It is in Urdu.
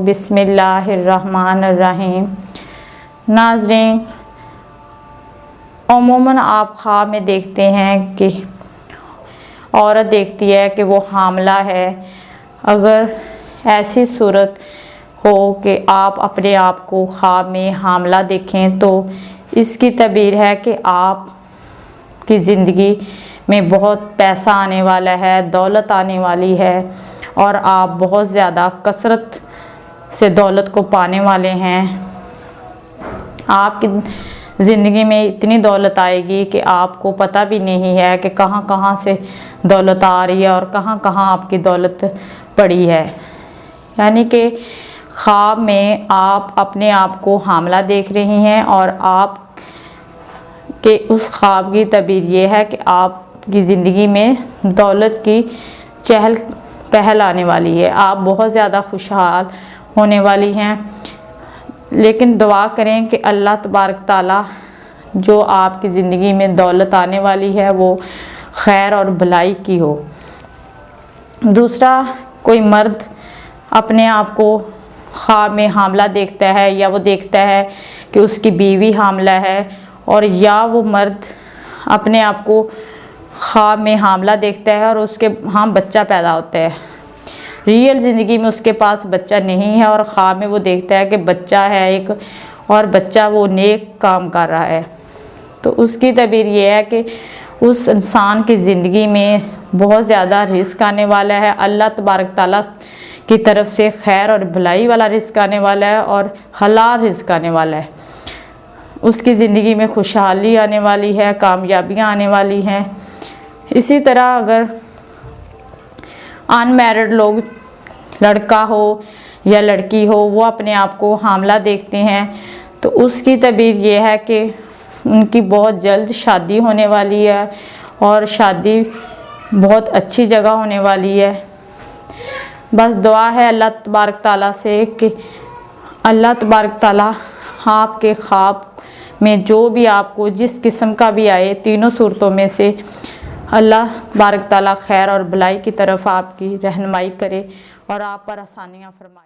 بسم اللہ الرحمن الرحیم۔ ناظرین، عموماً آپ خواب میں دیکھتے ہیں کہ عورت دیکھتی ہے کہ وہ حاملہ ہے۔ اگر ایسی صورت ہو کہ آپ اپنے آپ کو خواب میں حاملہ دیکھیں تو اس کی تعبیر ہے کہ آپ کی زندگی میں بہت پیسہ آنے والا ہے، دولت آنے والی ہے اور آپ بہت زیادہ کثرت سے دولت کو پانے والے ہیں۔ آپ کی زندگی میں اتنی دولت آئے گی کہ آپ کو پتہ بھی نہیں ہے کہ کہاں کہاں سے دولت آ رہی ہے اور کہاں کہاں آپ کی دولت پڑی ہے۔ یعنی کہ خواب میں آپ اپنے آپ کو حاملہ دیکھ رہی ہیں اور آپ کے اس خواب کی تعبیر یہ ہے کہ آپ کی زندگی میں دولت کی چہل پہل آنے والی ہے، آپ بہت زیادہ خوشحال ہونے والی ہیں۔ لیکن دعا کریں کہ اللہ تبارک تعالیٰ جو آپ کی زندگی میں دولت آنے والی ہے وہ خیر اور بھلائی کی ہو۔ دوسرا، کوئی مرد اپنے آپ کو خواب میں حاملہ دیکھتا ہے یا وہ دیکھتا ہے کہ اس کی بیوی حاملہ ہے، اور یا وہ مرد اپنے آپ کو خواب میں حاملہ دیکھتا ہے اور اس کے ہاں بچہ پیدا ہوتا ہے، ریئل زندگی میں اس کے پاس بچہ نہیں ہے اور خواب میں وہ دیکھتا ہے کہ بچہ ہے ایک، اور بچہ وہ نیک کام کر رہا ہے، تو اس کی تعبیر یہ ہے کہ اس انسان کی زندگی میں بہت زیادہ رزق آنے والا ہے، اللہ تبارک تعالیٰ کی طرف سے خیر اور بھلائی والا رزق آنے والا ہے اور حلال رزق آنے والا ہے، اس کی زندگی میں خوشحالی آنے والی ہے، کامیابیاں آنے والی ہیں۔ اسی طرح اگر ان میرڈ لوگ، لڑکا ہو یا لڑکی ہو، وہ اپنے آپ کو حاملہ دیکھتے ہیں تو اس کی تعبیر یہ ہے کہ ان کی بہت جلد شادی ہونے والی ہے اور شادی بہت اچھی جگہ ہونے والی ہے۔ بس دعا ہے اللہ تبارک تعالیٰ سے کہ اللہ تبارک تعالیٰ آپ کے خواب میں جو بھی آپ کو جس قسم کا بھی آئے، تینوں صورتوں میں سے اللہ تبارک تعالیٰ خیر اور بھلائی کی طرف آپ کی رہنمائی کرے اور آپ پر آسانیاں فرمائے۔